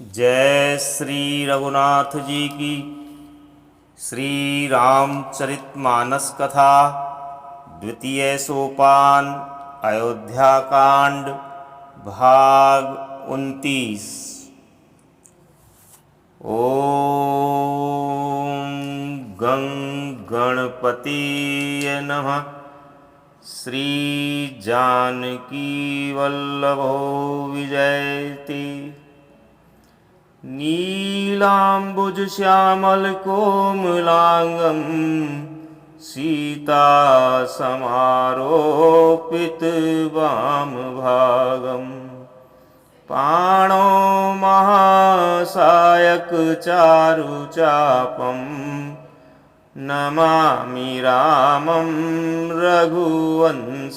जय श्री रघुनाथ जी की। श्री रामचरितमानस कथा द्वितीय सोपान अयोध्या कांड भाग 29। ओम गं गणपतिये नमः। श्री जानकी वल्लभो विजयति। नीलाम्बुजश्यामलकोमलाङ्गं सीतासमारोपितवामभागं पाणौ महासायकचारुचापं नमामि रामं रघुवंशनाथम्।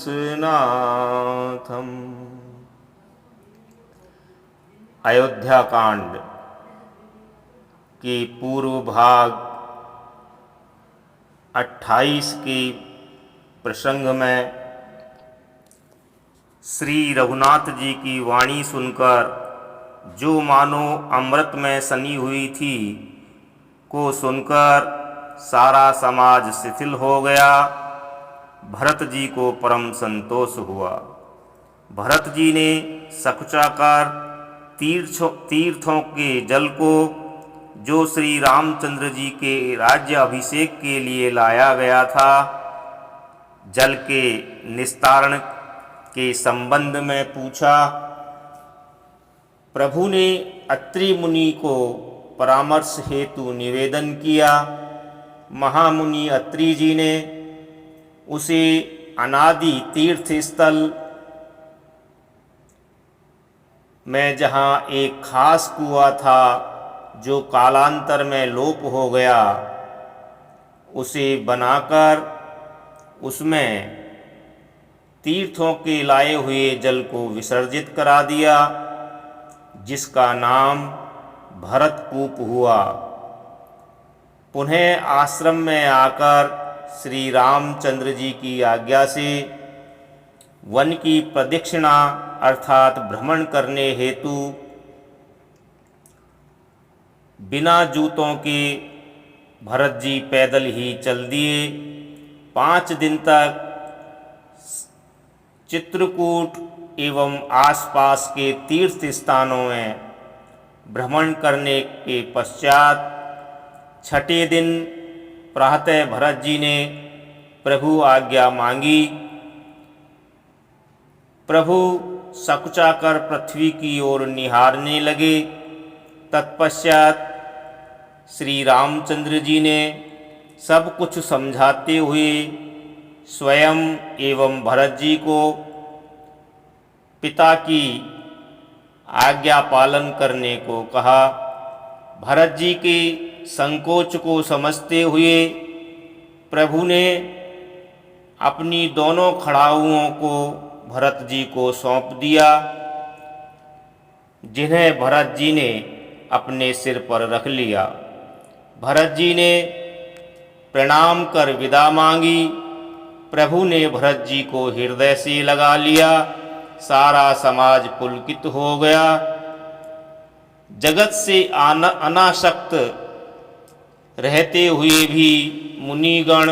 अयोध्या कांड के पूर्व भाग 28 के प्रसंग में श्री रघुनाथ जी की वाणी सुनकर जो मानो अमृत में सनी हुई थी को सुनकर सारा समाज शिथिल हो गया। भरत जी को परम संतोष हुआ। भरत जी ने सकुचाकर तीर्थों के जल को जो श्री रामचंद्र जी के राज्य अभिषेक के लिए लाया गया था, जल के निस्तारण के संबंध में पूछा। प्रभु ने अत्रि मुनि को परामर्श हेतु निवेदन किया। महामुनि अत्रि जी ने उसे अनादि तीर्थ स्थल में जहाँ एक खास कुआं था जो कालांतर में लोप हो गया, उसे बनाकर उसमें तीर्थों के लाए हुए जल को विसर्जित करा दिया, जिसका नाम भरतकूप हुआ। पुनः आश्रम में आकर श्री रामचंद्र जी की आज्ञा से वन की प्रदक्षिणा अर्थात भ्रमण करने हेतु बिना जूतों के भरत जी पैदल ही चल दिए। 5 दिन तक चित्रकूट एवं आसपास के तीर्थ स्थानों में भ्रमण करने के पश्चात 6ठे दिन प्रातः भरत जी ने प्रभु आज्ञा मांगी। प्रभु सकुचाकर पृथ्वी की ओर निहारने लगे। तत्पश्चात श्री रामचंद्र जी ने सब कुछ समझाते हुए स्वयं एवं भरत जी को पिता की आज्ञा पालन करने को कहा। भरत जी के संकोच को समझते हुए प्रभु ने अपनी दोनों खड़ाऊओं को भरत जी को सौंप दिया, जिन्हें भरत जी ने अपने सिर पर रख लिया। भरत जी ने प्रणाम कर विदा मांगी। प्रभु ने भरत जी को हृदय से लगा लिया। सारा समाज पुलकित हो गया। जगत से अनासक्त रहते हुए भी मुनिगण,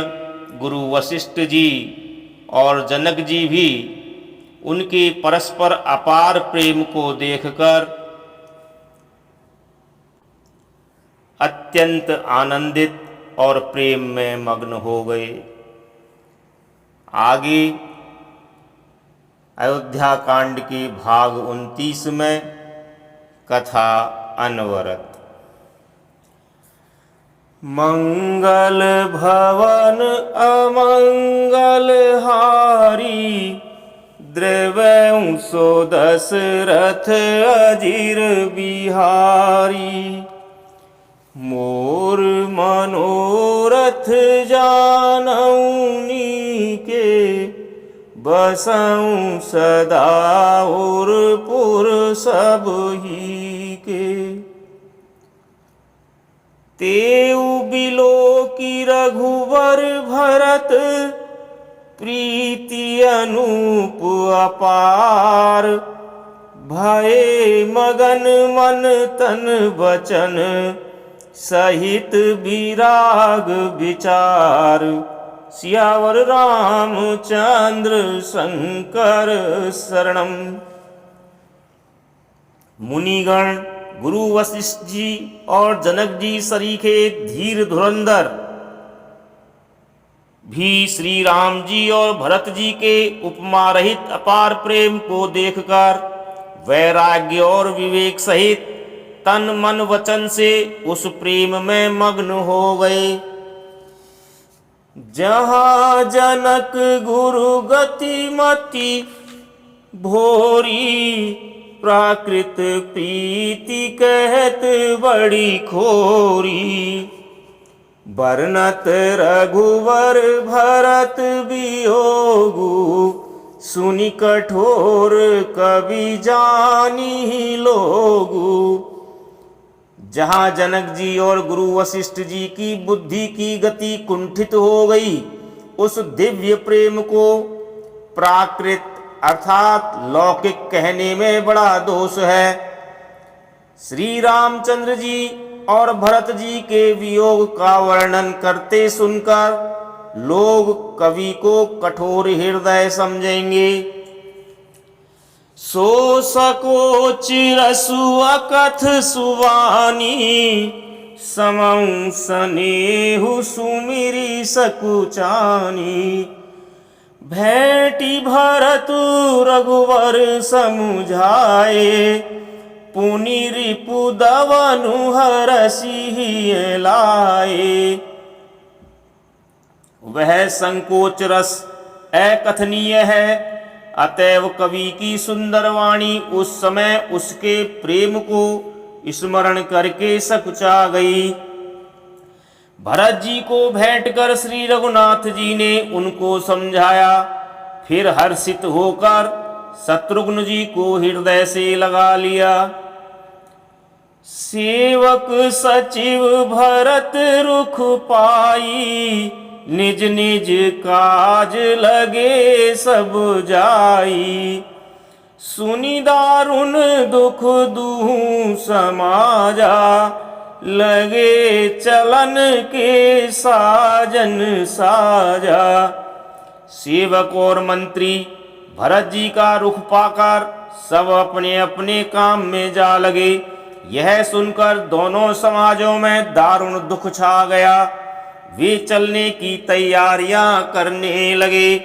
गुरु वशिष्ठ जी और जनक जी भी उनके परस्पर अपार प्रेम को देखकर अत्यंत आनंदित और प्रेम में मग्न हो गए। आगे अयोध्या कांड के भाग 29 में कथा अनवरत। मंगल भवन अमंगल हारी, द्रवंशो दशरथ अजीर बिहारी। मोर मनोरथ जानऊनी के, बसऊँ सदा और पुर सब ही के। तेउ बिलो की रघुवर भरत, प्रीति अनूप अपार। भये मगन मन तन वचन सहित विराग विचार। सियावर रामचंद्र शंकर शरणम। मुनिगण गुरु वशिष्ठ जी और जनक जी सरीखे धीर धुरंधर भी श्री राम जी और भरत जी के उपमा रहित अपार प्रेम को देखकर वैराग्य और विवेक सहित तन मन वचन से उस प्रेम में मग्न हो गए। जहाँ जनक गुरु गति मति भोरी प्राकृत प्रीति कहत बड़ी खोरी। बरनत रघुवर भरत वियोगु सुनि कठोर कवि जानी लोगु। जहाँ जनक जी और गुरु वशिष्ठ जी की बुद्धि की गति कुंठित हो गई, उस दिव्य प्रेम को प्राकृत अर्थात लौकिक कहने में बड़ा दोष है। श्री रामचंद्र जी और भरत जी के वियोग का वर्णन करते सुनकर लोग कवि को कठोर हृदय समझेंगे। सो सकोच रसु अकथ सुवानी समं सनेहु सुमिरी सकुचानी। भेटी भरतु रघुवर समुझाए पुनि रिपु दवनु हरसि लाए। वह संकोच रस अकथनीय है, अतएव कवि की सुंदर वाणी उस समय उसके प्रेम को स्मरण करके सकुचा गई। भरत जी को भेंट कर श्री रघुनाथ जी ने उनको समझाया। फिर हर्षित होकर शत्रुघ्न जी को हृदय से लगा लिया। सेवक सचिव भरत रुख पाई निज निज काज लगे सब जाई। सुनि दारुण दुख दूँ समाजा लगे चलन के साजन साजा। सेवक और मंत्री भरत जी का रुख पाकर सब अपने अपने काम में जा लगे। यह सुनकर दोनों समाजों में दारुण दुख छा गया। वे चलने की तैयारियां करने लगे।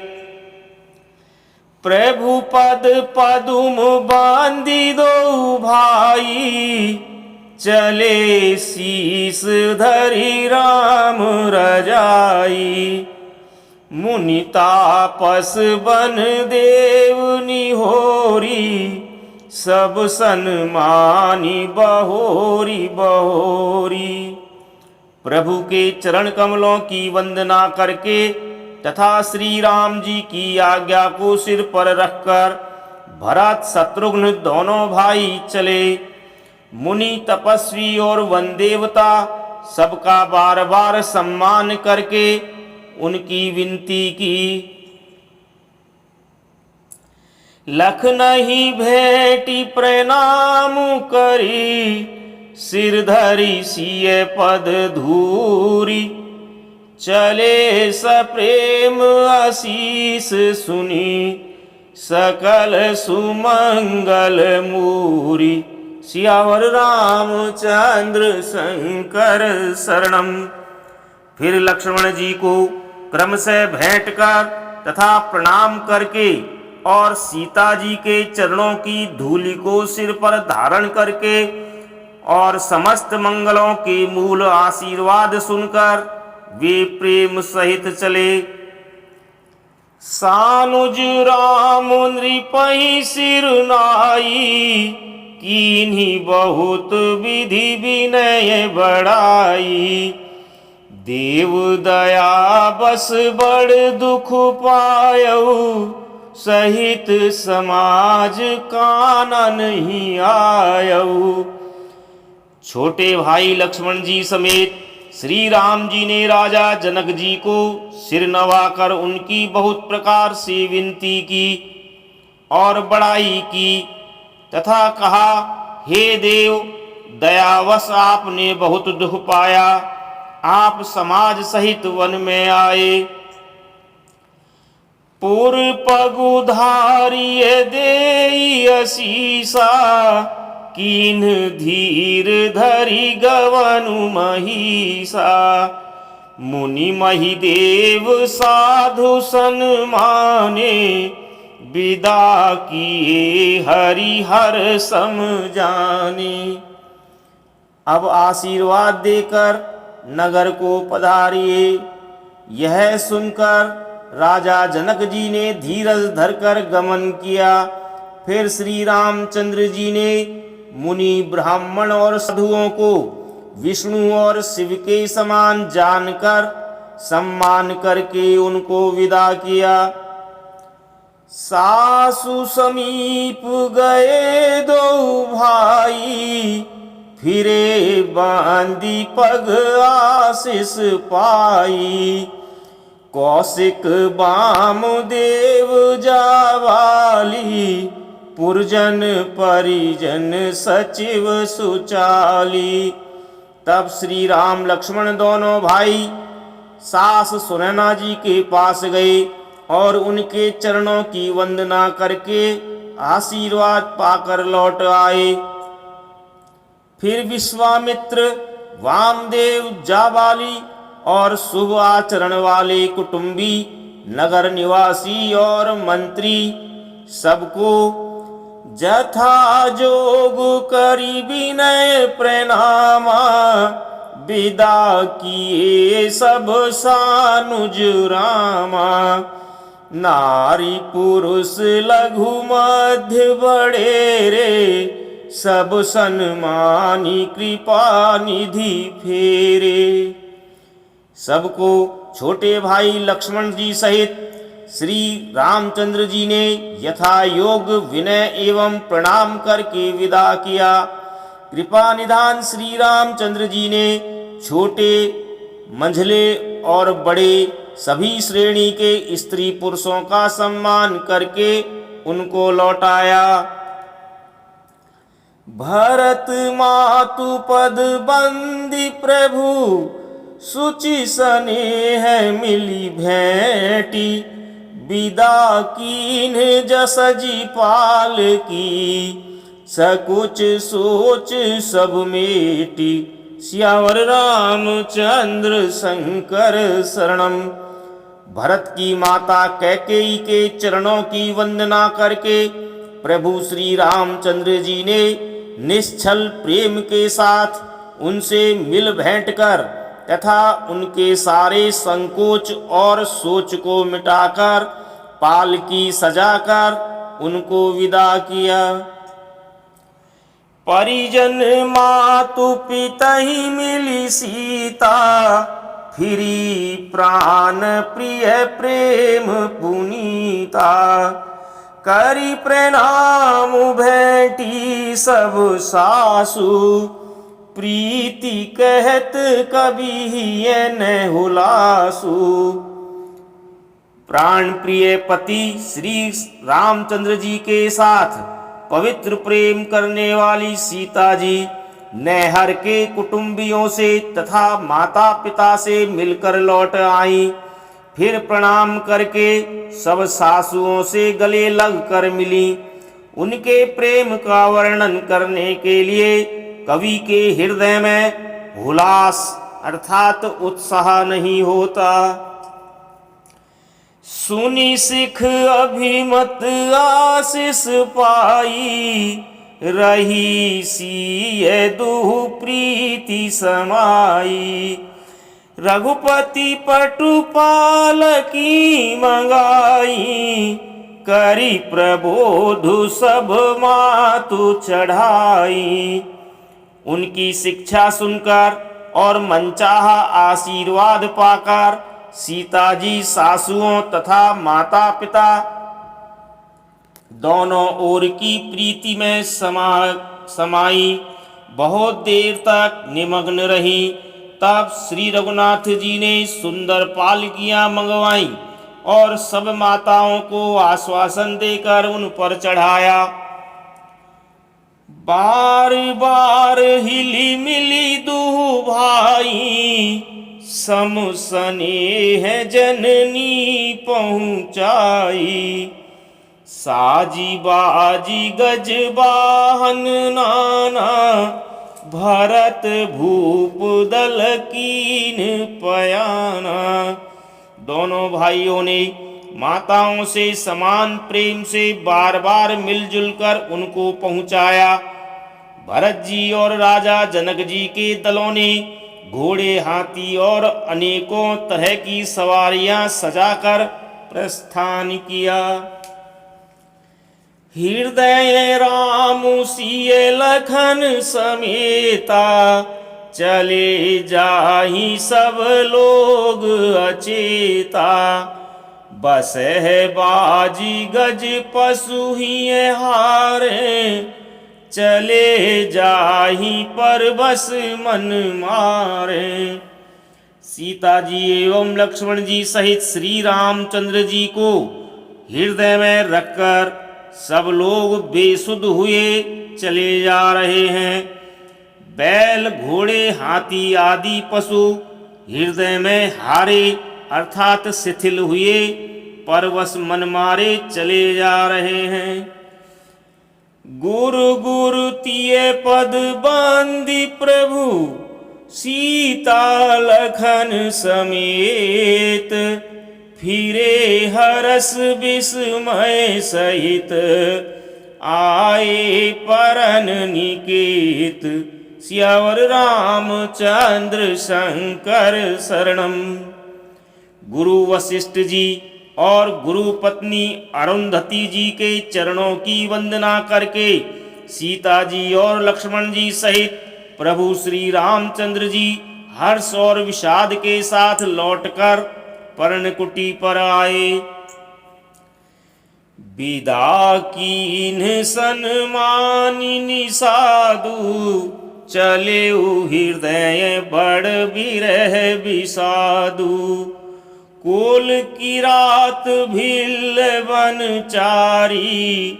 प्रभु पद पदुम बांधी दो भाई चले शीस धरि राम रजाई। मुनि तापस बन देव निहोरी सब सन्मानी बहोरी बहोरी। प्रभु के चरण कमलों की वंदना करके तथा श्री राम जी की आज्ञा को सिर पर रखकर भरत शत्रुघ्न दोनों भाई चले। मुनि तपस्वी और वन देवता सबका बार बार सम्मान करके उनकी विनती की। लख नहीं भेटी प्रणाम करी सिर धरि सिय पद धूरी। चले सप्रेम आशीष सुनी सकल सुमंगल मूरी। सियावर रामचंद्र शंकर शरणम। फिर लक्ष्मण जी को क्रम से भेंट कर तथा प्रणाम करके और सीता जी के चरणों की धूलि को सिर पर धारण करके और समस्त मंगलों के मूल आशीर्वाद सुनकर वे प्रेम सहित चले। सानुज राम नृपहि सिर नाई कीन्ही बहुत विधि विनय बढ़ाई। देव दया बस बड़ दुख पायऊ सहित समाज काना नहीं आयऊ। छोटे भाई लक्ष्मण जी समेत श्री राम जी ने राजा जनक जी को सिर नवाकर उनकी बहुत प्रकार से विनती की और बड़ाई की। तथा कहा, हे देव, दयावश आपने बहुत दुख पाया, आप समाज सहित वन में आए। पुर पगुधारिय देई असीसा, कीन धीर धरि गवनु महिषा। मुनि मही देव साधु सन्माने, विदा किए हरिहर सम जाने। अब आशीर्वाद देकर नगर को पधारिए। यह सुनकर राजा जनक जी ने धीरज धरकर गमन किया। फिर श्री रामचंद्र जी ने मुनि ब्राह्मण और साधुओं को विष्णु और शिव के समान जानकर सम्मान करके उनको विदा किया। सासु समीप गए दो भाई, फिरे बांदी पग आशीष पाई। कौशिक वामदेव जावाली, पुरजन परिजन सचिव सुचाली। तब श्री राम लक्ष्मण दोनों भाई सास सुनैना जी के पास गए और उनके चरणों की वंदना करके आशीर्वाद पाकर लौट आए। फिर विश्वामित्र, वामदेव, जाबाली और शुभ आचरण वाले कुटुंबी, नगर निवासी और मंत्री सबको जथा जोग करी विनय प्रणामा। विदा किए सब सानुज रामा। नारी पुरुष लघु मध्य बड़ेरे, सब सन्मानी कृपा निधि फेरे। सबको छोटे भाई लक्ष्मण जी सहित श्री रामचंद्र जी ने यथा योग विनय एवं प्रणाम करके विदा किया। कृपा निधान श्री रामचंद्र जी ने छोटे, मंझले और बड़े सभी श्रेणी के स्त्री पुरुषों का सम्मान करके उनको लौटाया। भरत मातु पद बंदी प्रभु, सुचि स्नेह मिली भेंटी। विदा कीन जसजी पाल की, सकुच सोच सब मेटी। सियावर रामचंद्र शंकर शरणम। भरत की माता कैकेयी के चरणों की वंदना करके प्रभु श्री रामचंद्र जी ने निश्चल प्रेम के साथ उनसे मिल भेंट कर तथा उनके सारे संकोच और सोच को मिटाकर पालकी सजाकर उनको विदा किया। परिजन मातु पितहि मिली सीता, फिरी प्राण प्रिय प्रेम पुनीता। करी प्रणाम भेंटी सब सासु, प्रीति कहत कभी न हुलासु। प्राण प्रिय पति श्री रामचंद्र जी के साथ पवित्र प्रेम करने वाली सीता जी नैहर के कुटुंबियों से तथा माता पिता से मिलकर लौट आई। फिर प्रणाम करके सब सासुओं से गले लग कर मिली। उनके प्रेम का वर्णन करने के लिए कवि के हृदय में हुलास अर्थात उत्साह नहीं होता। सुनी सिख अभिमत आशीष पाई, रही सीय दुह प्रीति समाई। रघुपति पटुपाल की मंगाई, करी प्रबोधु सब मातु चढ़ाई। उनकी शिक्षा सुनकर और मनचाहा आशीर्वाद पाकर सीता जी सासुओं तथा माता पिता दोनों ओर की प्रीति में समाई बहुत देर तक निमग्न रही। तब श्री रघुनाथ जी ने सुंदर पालकियां मंगवाई और सब माताओं को आश्वासन देकर उन पर चढ़ाया। बार बार हिली मिली दू भाई, सम स्नेह जननी पहुँचाई। साजी बाजी गज वाहन नाना, भरत भूप दल कीन पयाना। दोनों भाइयों ने माताओं से समान प्रेम से बार बार मिलजुल कर उनको पहुंचाया। भरत जी और राजा जनक जी के दलों ने घोड़े, हाथी और अनेकों तरह की सवारियां सजाकर प्रस्थान किया। हृदय राम सिय लखन समेता, चले जाहि सब लोग अचेता। बस है बाजी गज पशु ही हारे, चले जाहि पर बस मन मारे। सीता जी एवं लक्ष्मण जी सहित श्री रामचंद्र जी को हृदय में रखकर सब लोग बेसुध हुए चले जा रहे हैं। बैल, घोड़े, हाथी आदि पशु हृदय में हारे अर्थात शिथिल हुए परवश मन मारे चले जा रहे हैं। गुरु गुरु तिये पद बांधी प्रभु, सीता लखन समेत। फिरे हरस विस्मय सहित, आए परन निकेत। सियावर रामचंद्र शंकर शरणम। गुरु वशिष्ठ जी और गुरु पत्नी अरुंधति जी के चरणों की वंदना करके सीता जी और लक्ष्मण जी सहित प्रभु श्री रामचंद्र जी हर्ष और विषाद के साथ लौटकर पर्णकुटी पर आए। विदा कीन सन्मानिनी साधु, चले हृदय बड़ बिरह विषादु। कोल की रात भिल बन चारी,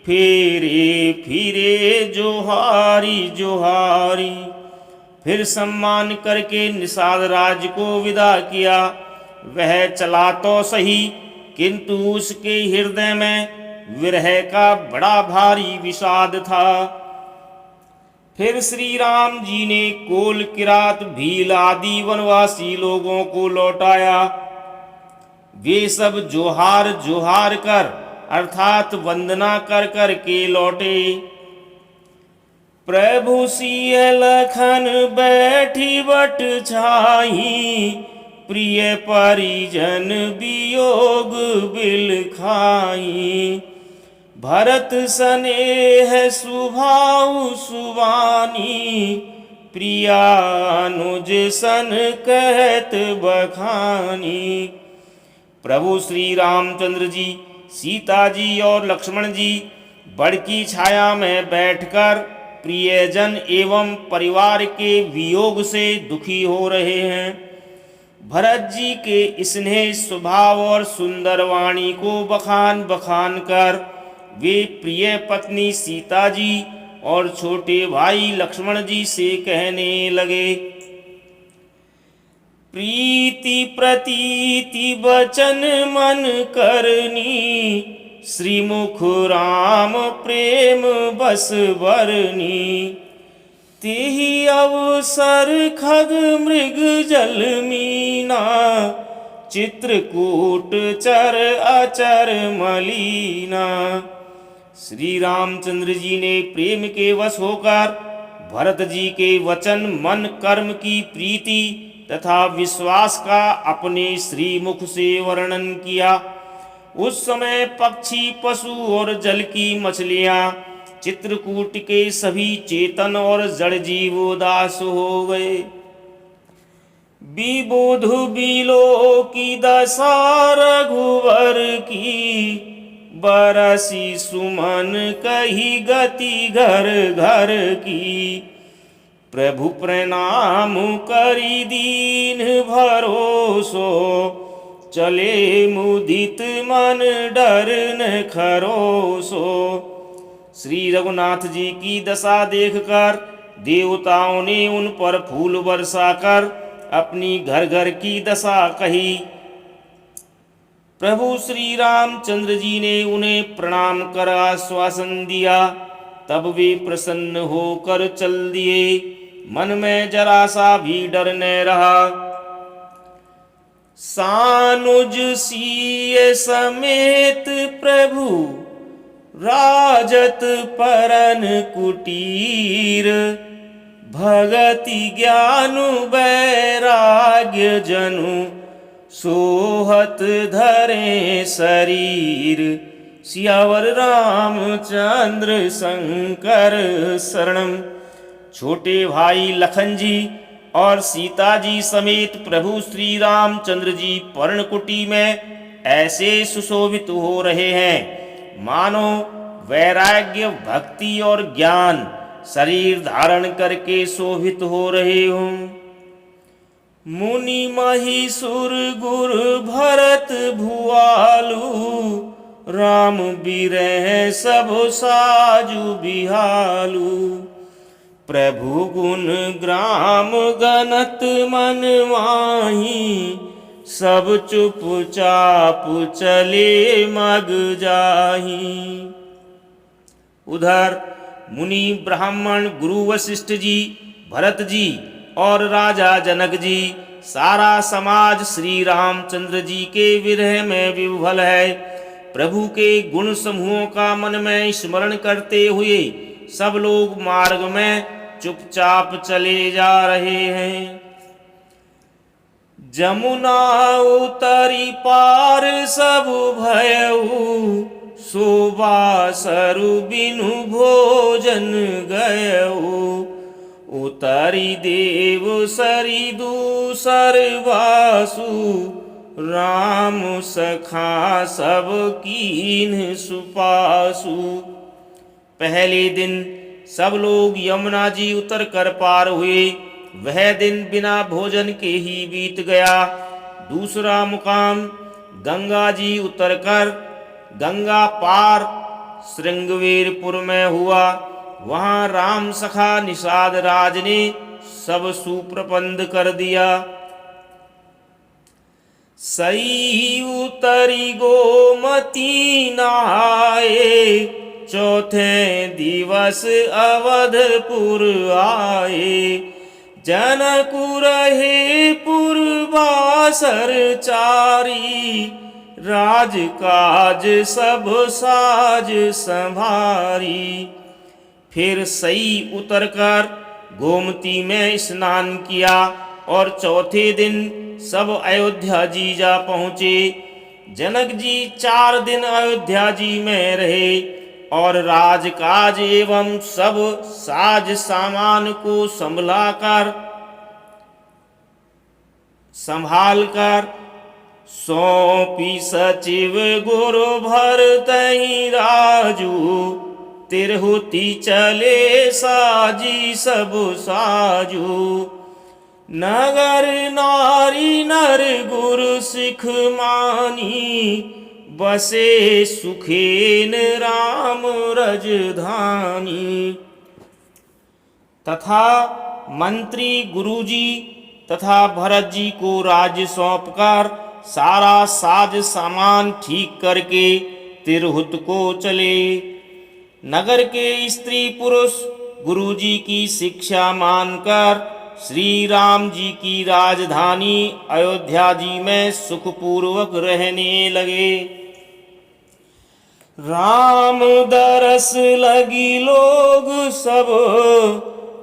फेरे फिरे जोहारी जोहारी। फिर सम्मान करके निषाद राज को विदा किया। वह चला तो सही, किंतु उसके हृदय में विरह का बड़ा भारी विषाद था। फिर श्री राम जी ने कोल, किरात, भील आदि वनवासी लोगों को लौटाया। वे सब जोहार जोहार कर अर्थात वंदना कर कर के लौटे। प्रभु सिय लखन बैठी बट छाई, प्रिय परिजन वियोग बिल खाई। भरत स्नेह सुभाउ सुबानी, प्रियानुज सन कहत बखानी। प्रभु श्री रामचंद्र जी, सीता जी और लक्ष्मण जी बड़ की छाया में बैठकर प्रियजन एवं परिवार के वियोग से दुखी हो रहे हैं। भरत जी के स्नेह स्वभाव और सुंदर वाणी को बखान बखान कर वे प्रिय पत्नी सीता जी और छोटे भाई लक्ष्मण जी से कहने लगे। प्रीति प्रतीति वचन मन करनी, श्रीमुख राम प्रेम बस बरनी। तेहि अवसर खग मृग जल मीना, चित्रकूट चर अचर मलीना। श्री रामचंद्र जी ने प्रेम के वश होकर भरत जी के वचन, मन, कर्म की प्रीति तथा विश्वास का अपने श्रीमुख से वर्णन किया। उस समय पक्षी, पशु और जल की मछलियां, चित्रकूट के सभी चेतन और जड़ जीव उदास हो गए। विबुध बिलो की दशा रघुवर की, बरसी सुमन कही गति घर घर की। प्रभु प्रणाम करी दीन भरोसो, चले मुदित मन डर न खरोसो। श्री रघुनाथ जी की दशा देखकर देवताओं ने उन पर फूल बरसाकर अपनी घर घर की दशा कही। प्रभु श्री रामचंद्र जी ने उन्हें प्रणाम कर आश्वासन दिया। तब वे प्रसन्न होकर चल दिए, मन में जरा सा भी डर न रहा। सानुज सीय समेत प्रभु राजत परन कुटीर, भगति ज्ञानु वैराग्य जनु सोहत धरे शरीर। सियावर रामचंद्र शंकर शरणम। छोटे भाई लखन जी और सीता जी समेत प्रभु श्री रामचंद्र जी पर्णकुटी में ऐसे सुशोभित हो रहे हैं मानो वैराग्य, भक्ति और ज्ञान शरीर धारण करके शोभित हो रहे हों। मुनि महिषुर गुर भरत भुआलु, राम बिरह सब साजु बिहालु। प्रभु गुण ग्राम गनत मन माही, सब चुप चाप चले मग जाही। उधर मुनि ब्राह्मण गुरु वशिष्ठ जी, भरत जी और राजा जनक जी, सारा समाज श्री रामचंद्र जी के विरह में विह्वल है। प्रभु के गुण समूहों का मन में स्मरण करते हुए सब लोग मार्ग में चुपचाप चले जा रहे हैं। जमुना उतरी पार सब भयऊ, शोभा सरु बिनु भोजन गयऊ। उतरी देव सरी दूसर वासु, राम सखा सब कीन्ह सुपासु। पहले दिन सब लोग यमुना जी उतर कर पार हुए। वह दिन बिना भोजन के ही बीत गया। दूसरा मुकाम गंगा जी उतरकर गंगा पार श्रृंगवेरपुर में हुआ। वहां राम सखा निषाद राज ने सब सुप्रबंध कर दिया। सई उतरी गोमती नहाए, चौथे दिवस अवधपुर आए। जनकु रहे पुरवासर चारी, राजकाज सब साज संभारी। फिर सई उतरकर गोमती में स्नान किया और चौथे दिन सब अयोध्या जी जा पहुँचे। जनक जी 4 दिन अयोध्या जी में रहे और राजकाज एवं सब साज सामान को संभाल कर सौंपी सचिव गुरु भरतहि राजू। तिरहुति चले साजी सब साजू। नगर नारी नर गुरु सिख मानी, बसे सुखेन राम रजधानी। तथा मंत्री गुरुजी तथा भरत जी को राज्य सौंपकर सारा साज सामान ठीक करके तिरहुत को चले। नगर के स्त्री पुरुष गुरुजी की शिक्षा मानकर श्री राम जी की राजधानी अयोध्या जी में सुखपूर्वक रहने लगे। राम दरस लगी लोग सब,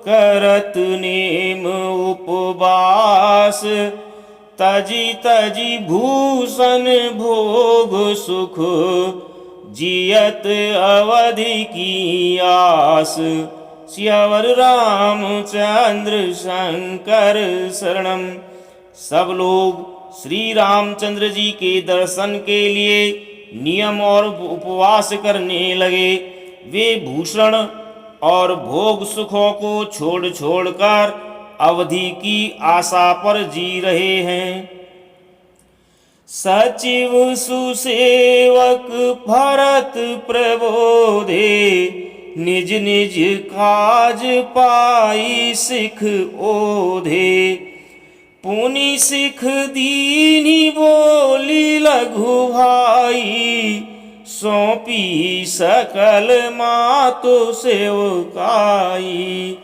करत नेम उपवास। तजी तजी भूषण भोग सुख, जियत अवधि की आस। सियावर रामचंद्र शंकर शरणम। सब लोग श्री रामचंद्र जी के दर्शन के लिए नियम और उपवास करने लगे। वे भूषण और भोग सुखों को छोड़ छोड़कर अवधि की आशा पर जी रहे हैं। सचिव सुसेवक भरत प्रबोधे, निज निज काज पाई सिख ओधे। पुनि सिख दीनी बोली लघु भाई, सौंपी सकल मातो सेवकाई।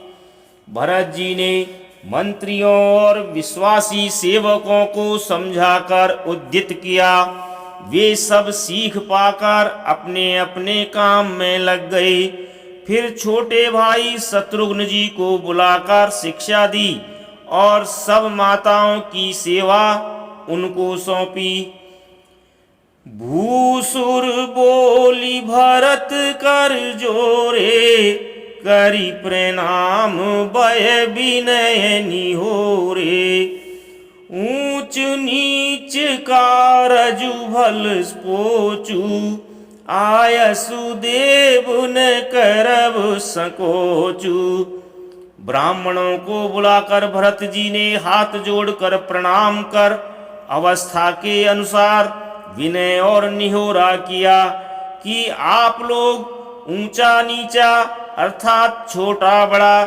भरत जी ने मंत्रियों और विश्वासी सेवकों को समझाकर उद्यत किया। वे सब सीख पाकर अपने अपने काम में लग गए। फिर छोटे भाई शत्रुघ्न जी को बुलाकर शिक्षा दी और सब माताओं की सेवा उनको सौंपी। भूसुर बोली भरत कर जोरे, करी प्रणाम भय विनय निहोरे। ऊंच नीच कारजु भल पोचू, आयसु देव न करब संकोचू। ब्राह्मणों को बुलाकर भरत जी ने हाथ जोड़कर प्रणाम कर अवस्था के अनुसार विनय और निहोरा किया कि आप लोग ऊंचा नीचा अर्थात छोटा बड़ा,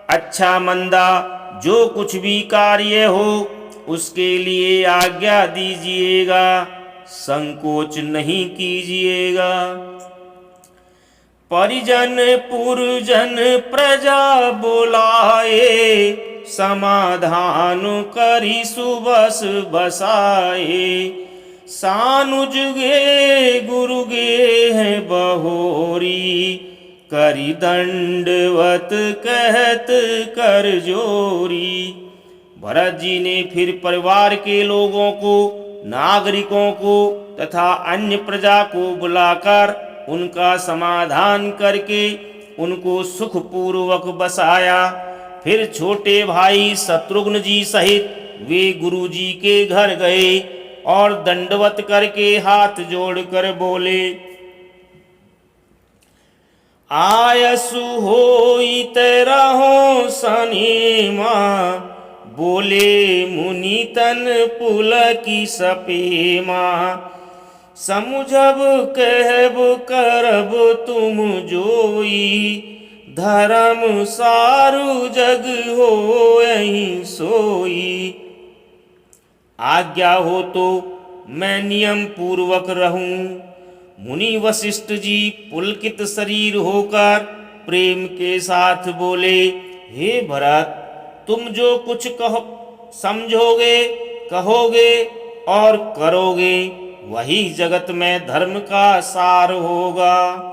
अच्छा मंदा जो कुछ भी कार्य हो उसके लिए आज्ञा दीजिएगा, संकोच नहीं कीजिएगा। परिजन पुरजन प्रजा बुलाए, समाधान करी सुबस बसाए। सानुज गे गुरु गे हैं बहोरी, करी दंडवत कहत कर जोरी। भरत जी ने फिर परिवार के लोगों को, नागरिकों को तथा अन्य प्रजा को बुलाकर उनका समाधान करके उनको सुखपूर्वक बसाया। फिर छोटे भाई शत्रुघ्न जी सहित वे गुरु जी के घर गए और दंडवत करके हाथ जोड़कर बोले, आयसु होई तरहो सनेमा। बोले मुनि तन पुलकी सपेमा, समुझब कहब करब तुम जोई। धर्म सारु जग होई सोई। आज्ञा हो तो मैं नियम पूर्वक रहूं। मुनि वशिष्ठ जी पुलकित शरीर होकर प्रेम के साथ बोले, हे भरत, तुम जो कुछ कहो समझोगे, कहोगे और करोगे वही जगत में धर्म का सार होगा।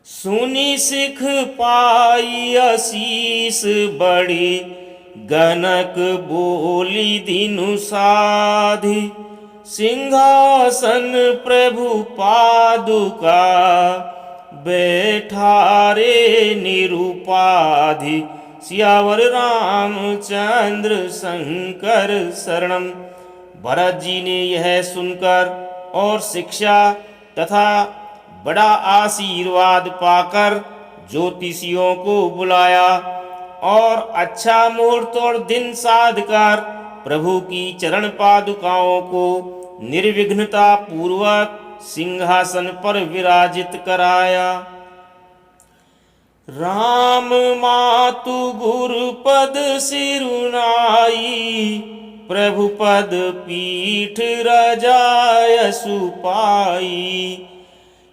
सुनी सिख पाई आशीष बड़ी, गनक बोली दिनु साधि। सिंहासन प्रभु पादुका, बैठारे निरुपाधि। सियावर रामचंद्र शंकर शरणम। भरत जी ने यह सुनकर और शिक्षा तथा बड़ा आशीर्वाद पाकर ज्योतिषियों को बुलाया और अच्छा मुहूर्त और दिन साध कर प्रभु की चरण पादुकाओं को निर्विघ्नता पूर्वक सिंहासन पर विराजित कराया। राम मातु गुरु पद सिरुनाई, प्रभु पद पीठ रजाय सुपाई।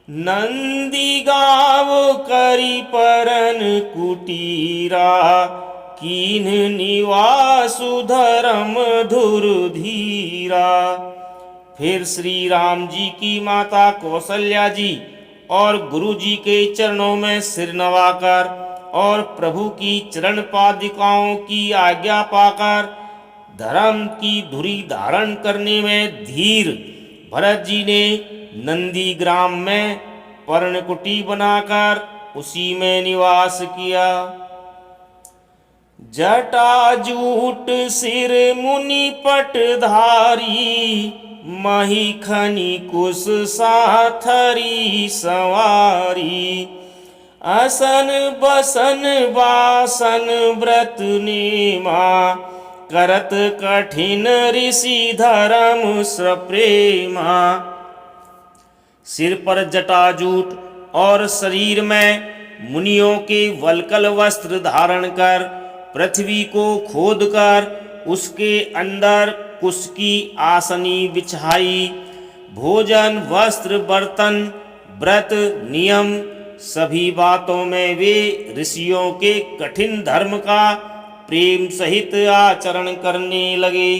नंदी गाव करी परन कुटीरा, कीन निवासु धर्म धुर धीरा। फिर श्री राम जी की माता कौशल्या जी और गुरु जी के चरणों में सिर नवाकर और प्रभु की चरण पादिकाओं की आज्ञा पाकर धर्म की धुरी धारण करने में धीर भरत जी ने नंदी ग्राम में पर्णकुटी बनाकर उसी में निवास किया। जटाजूट सिर मुनि पटधारी, मही खनी कुश साथरी सवारी। असन बसन बासन व्रत नेमा, करत कठिन ऋषि धर्म सप्रेमा। सिर पर जटाजूट और शरीर में मुनियों के वल्कल वस्त्र धारण कर पृथ्वी को खोदकर उसके अंदर कुश की आसनी बिछाई। भोजन, वस्त्र, बर्तन, व्रत, नियम सभी बातों में वे ऋषियों के कठिन धर्म का प्रेम सहित आचरण करने लगे।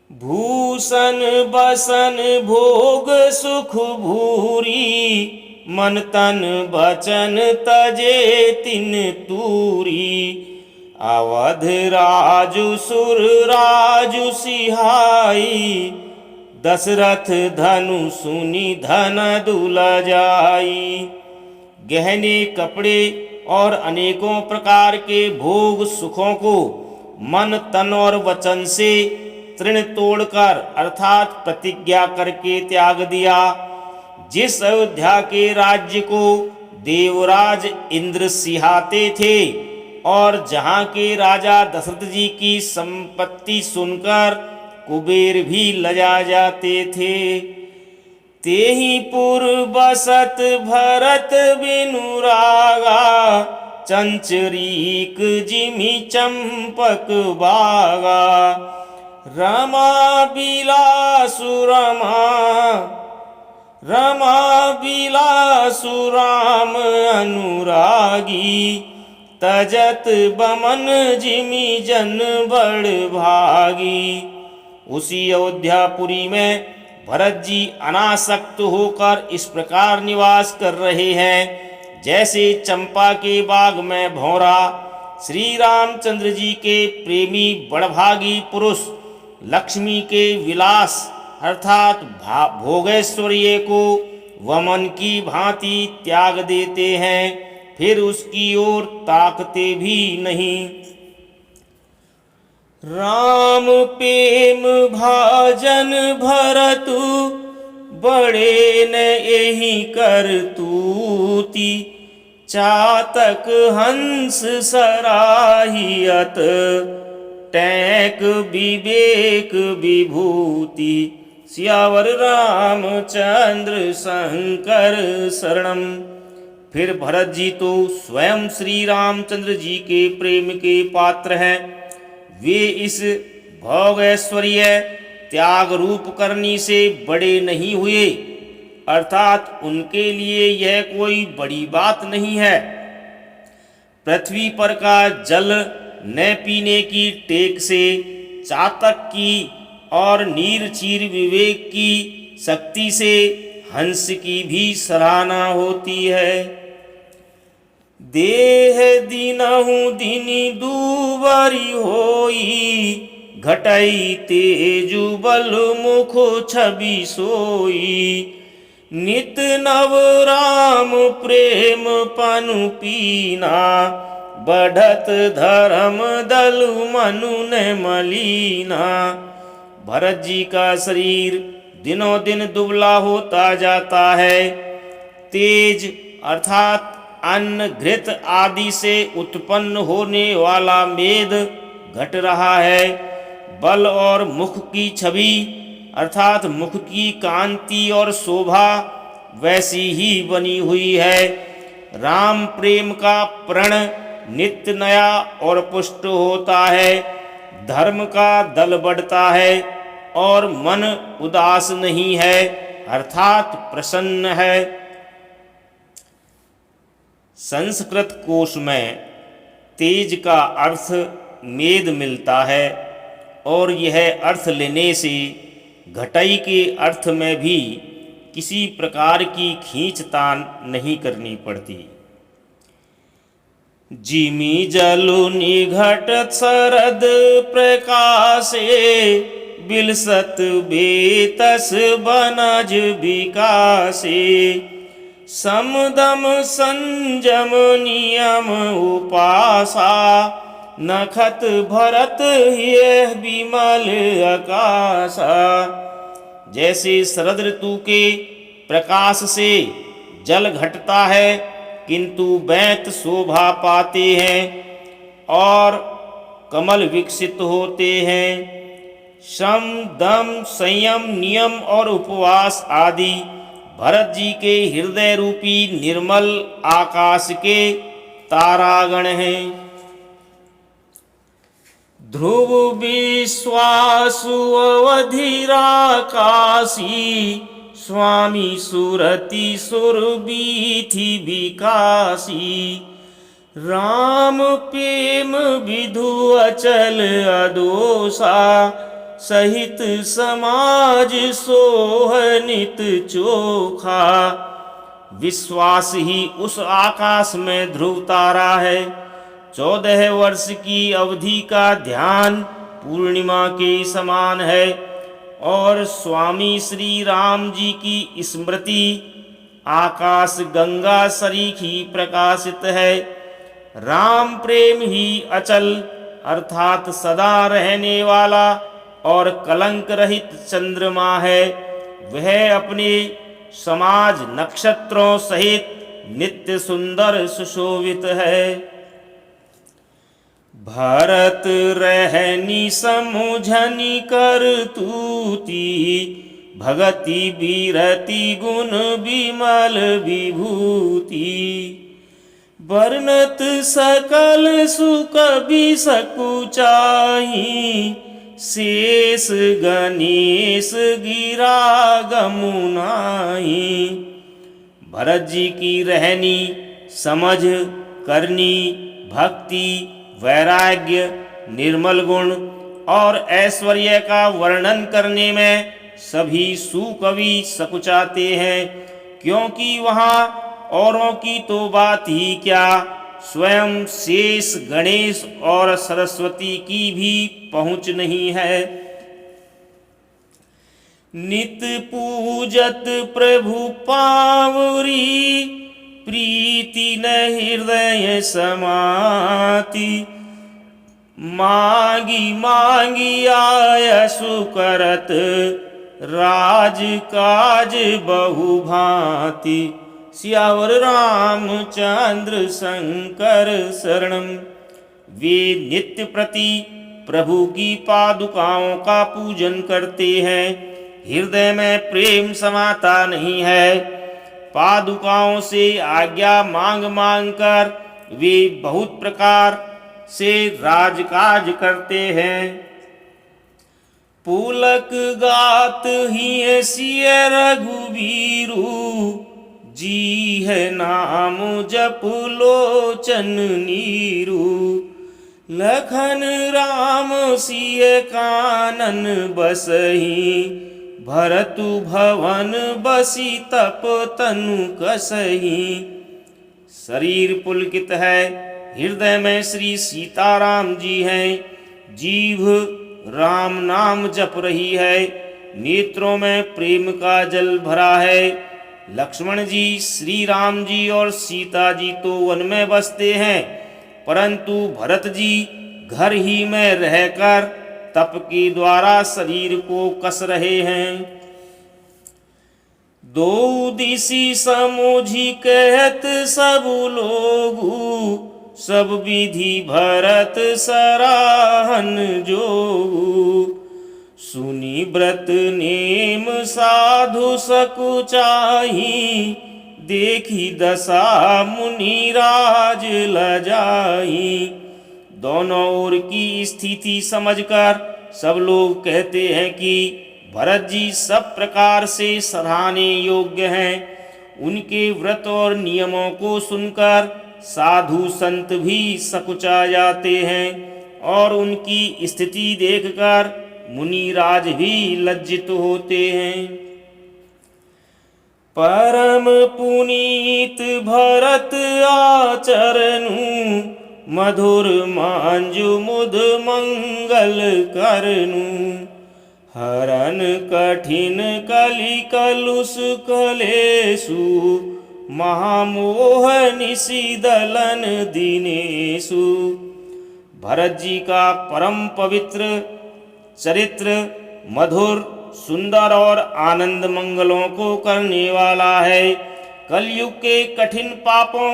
भूषण बसन भोग सुख भूरी, मन तन बचन तजे तिन तूरी। अवध राजु सुर राजु सिहाई, दशरथ धनु सुनी धन दुल जाई। गहने, कपड़े और अनेकों प्रकार के भोग सुखों को मन, तन और वचन से तृण तोड़कर अर्थात प्रतिज्ञा करके त्याग दिया। जिस अयोध्या के राज्य को देवराज इंद्र सिहाते थे और जहाँ के राजा दशरथ जी की संपत्ति सुनकर कुबेर भी लजा जाते थे, तेहि पुर बसत भरत बिनु रागा। चंचरीक जिमि चंपक बागा, रमा बिलासु राम अनुरागी। तजत बमन जिमि जन बड़ भागी। उसी अयोध्यापुरी में भरत जी अनासक्त होकर इस प्रकार निवास कर रहे हैं जैसे चंपा के बाग में भौरा। श्री रामचंद्र जी के प्रेमी बड़भागी पुरुष लक्ष्मी के विलास अर्थात भोगैश्वर्य को वमन की भांति त्याग देते हैं, फिर उसकी ओर ताकते भी नहीं। राम प्रेम भाजन भरतु, बड़े न एहि करतूति। चातक हंस सराहियत, टैक विवेक विभूति। सियावर रामचंद्र शंकर शरणम। फिर भरत जी तो स्वयं श्री रामचंद्र जी के प्रेम के पात्र हैं। वे इस भोग ऐश्वर्य त्याग रूप करनी से बड़े नहीं हुए, अर्थात उनके लिए यह कोई बड़ी बात नहीं है। पृथ्वी पर का जल न पीने की टेक से चातक की और नीरचीर विवेक की शक्ति से हंस की भी सराहना होती है। देह दिनहु दिनि दूबरी होई, घटई तेजु बल मुख छवि सोई। नित नव राम प्रेम पनु पीना, बढ़त धर्म दल मनु न मलीना। भरत जी का शरीर दिनों दिन दुबला होता जाता है। तेज अर्थात अन्न, घृत आदि से उत्पन्न होने वाला मेद घट रहा है। बल और मुख की छवि अर्थात मुख की कांति और शोभा वैसी ही बनी हुई है। राम प्रेम का प्रण नित्य नया और पुष्ट होता है। धर्म का दल बढ़ता है और मन उदास नहीं है अर्थात प्रसन्न है। संस्कृत कोश में तेज का अर्थ मेद मिलता है और यह अर्थ लेने से घटाई के अर्थ में भी किसी प्रकार की खींचतान नहीं करनी पड़ती। जिमि जलु निघटत शरद प्रकाशे, बिलसत बेतस बनज विकासे। समदम संजम नियम उपासा, नखत भरत यह विमल आकाशा। जैसे शरद ऋतु के प्रकाश से जल घटता है किंतु बैंत शोभा पाते हैं और कमल विकसित होते हैं। शम, दम, संयम, नियम और उपवास आदि भरत जी के हृदय रूपी निर्मल आकाश के तारागण हैं। ध्रुव विश्वासु अवधिराकाशी स्वामी सुरति सुरबीथि विकासी। राम प्रेम विधु अचल अदोषा सहित समाज सोहनित चोखा। विश्वास ही उस आकाश में ध्रुव तारा है। 14 वर्ष की अवधि का ध्यान पूर्णिमा के समान है और स्वामी श्री राम जी की स्मृति आकाश गंगा सरीखी प्रकाशित है। राम प्रेम ही अचल अर्थात सदा रहने वाला और कलंक रहित चंद्रमा है। वह अपने समाज नक्षत्रों सहित नित्य सुंदर सुशोभित है। भरत रहनी समुझनी करतूती भगति बीरति गुण विमल विभूति। वर्णत सकल सुख भी सकुचाही शेष गणेश गिरा गमुनाही। भरत जी की रहनी समझ करनी भक्ति वैराग्य निर्मल गुण और ऐश्वर्य का वर्णन करने में सभी सुकवि सकुचाते हैं, क्योंकि वहाँ औरों की तो बात ही क्या, स्वयं शेष गणेश और सरस्वती की भी पहुँच नहीं है। नित पूजत प्रभु पावरी प्रीति न हृदय समाति। मांगी मांगी आयसु करत राज काज बहु भांति। सियावर रामचंद्र शंकर शरणम। वे नित्य प्रति प्रभु की पादुकाओं का पूजन करते हैं। हृदय में प्रेम समाता नहीं है। पादुकाओं से आज्ञा मांग मांग कर वे बहुत प्रकार से राजकाज करते हैं। पुलक गात ही सिय रघुवीरू जी है नाम जप लोचन नीरू। लखन राम सिय कानन बसही भरतु भवन बसी तप तनु कसही। शरीर पुलकित है, हृदय में श्री सीताराम जी हैं। जीभ राम नाम जप रही है, नेत्रों में प्रेम का जल भरा है। लक्ष्मण जी श्री राम जी और सीता जी तो वन में बसते हैं, परंतु भरत जी घर ही में रहकर तप के द्वारा शरीर को कस रहे हैं। दो दिशि समूझी कहत सब लोगू सब विधि भरत सराहन जोगू। सुनी व्रत नेम साधु सकुचाही देखी दशा मुनि राज लजाई। दोनों ओर की स्थिति समझकर सब लोग कहते हैं कि भरत जी सब प्रकार से सराहने योग्य हैं। उनके व्रत और नियमों को सुनकर साधु संत भी सकुचा जाते हैं और उनकी स्थिति देखकर मुनिराज भी लज्जित होते हैं। परम पुनीत भरत आचरनु मधुर मांजु मुद मंगल करनु। हरन कठिन कलि कलुष कलेसु महामोह निशिदलन दिनेशु। भरत जी का परम पवित्र चरित्र मधुर सुंदर और आनंद मंगलों को करने वाला है। कलयुग के कठिन पापों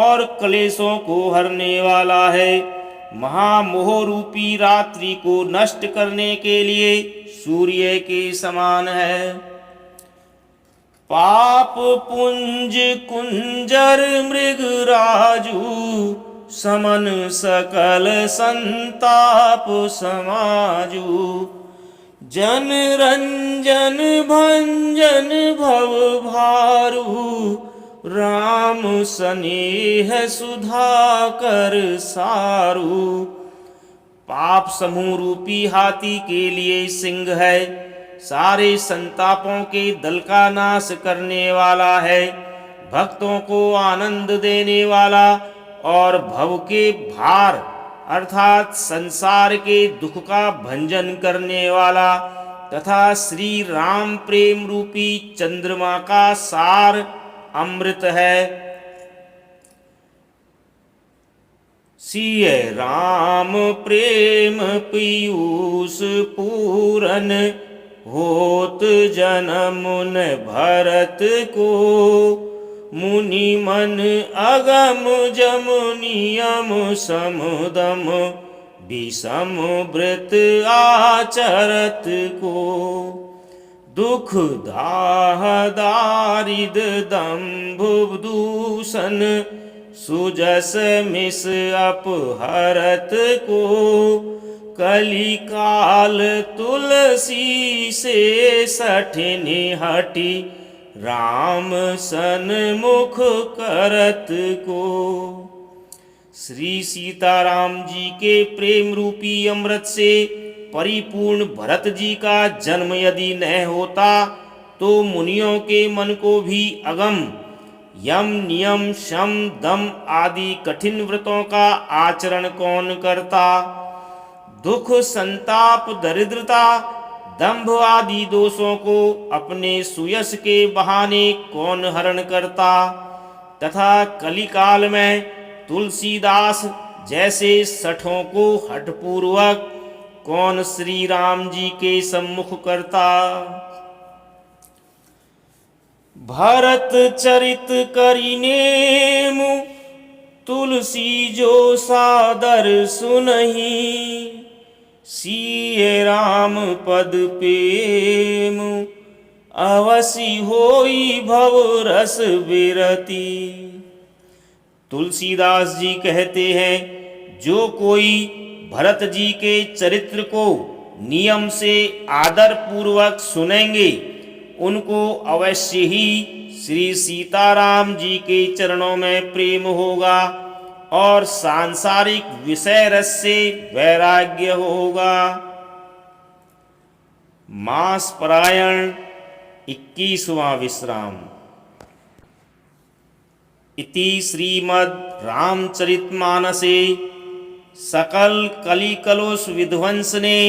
और क्लेशों को हरने वाला है। महामोह रूपी रात्रि को नष्ट करने के लिए सूर्य के समान है। पाप पुंज कुंजर मृगराजू, समन सकल संताप समाजू। जन रंजन भंजन भव भारू, राम स्नेह सुधाकर सारू। पाप समूह रूपी हाथी के लिए सिंह है, सारे संतापों के दल का नाश करने वाला है, भक्तों को आनंद देने वाला और भव के भार अर्थात संसार के दुख का भंजन करने वाला तथा श्री राम प्रेम रूपी चंद्रमा का सार अमृत है। सिय राम प्रेम पीयूष पूरन, होत जनम न भरत को। मुनि मन अगम जम नियम समदम, विषम व्रत आचरत को। दुख दाह दारिद दंभ दूषण, सुजस मिस अपहरत को। कली काल तुलसी से सठिनि हटि, राम सन्मुख करत को। श्री सीताराम जी के प्रेम रूपी अमृत से परिपूर्ण भरत जी का जन्म यदि न होता तो मुनियों के मन को भी अगम यम नियम शम दम आदि कठिन व्रतों का आचरण कौन करता। दुख संताप दरिद्रता दंभ आदि दोषों को अपने सुयश के बहाने कौन हरण करता। तथा कलिकाल में तुलसीदास जैसे सठों को हठपूर्वक कौन श्री राम जी के सम्मुख करता। भरत चरित करिनेमु, तुलसी जो सादर सुनहि। सिय राम पद प्रेम, अवसि होई भव रस विरति। तुलसीदास जी कहते हैं, जो कोई भरत जी के चरित्र को नियम से आदर पूर्वक सुनेंगे, उनको अवश्य ही श्री सीताराम जी के चरणों में प्रेम होगा और सांसारिक विषय रस से वैराग्य होगा। मास परायण 21वां विश्राम। इति श्रीमद् रामचरितमानसे सकल कलिकलोष विध्वंसने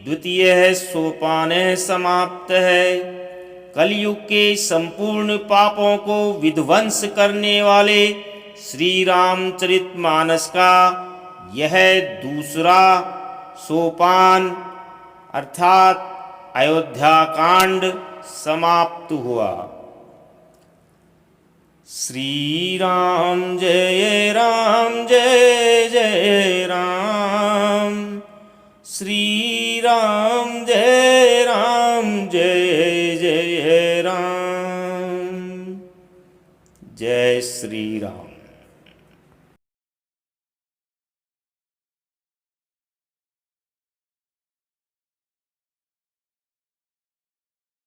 द्वितीय सोपान समाप्त है। कलयुग के संपूर्ण पापों को विध्वंस करने वाले श्री रामचरितमानस का यह दूसरा सोपान अर्थात अयोध्या कांड समाप्त हुआ। श्री राम जय जय राम, श्री राम जय जय राम। जय श्री राम।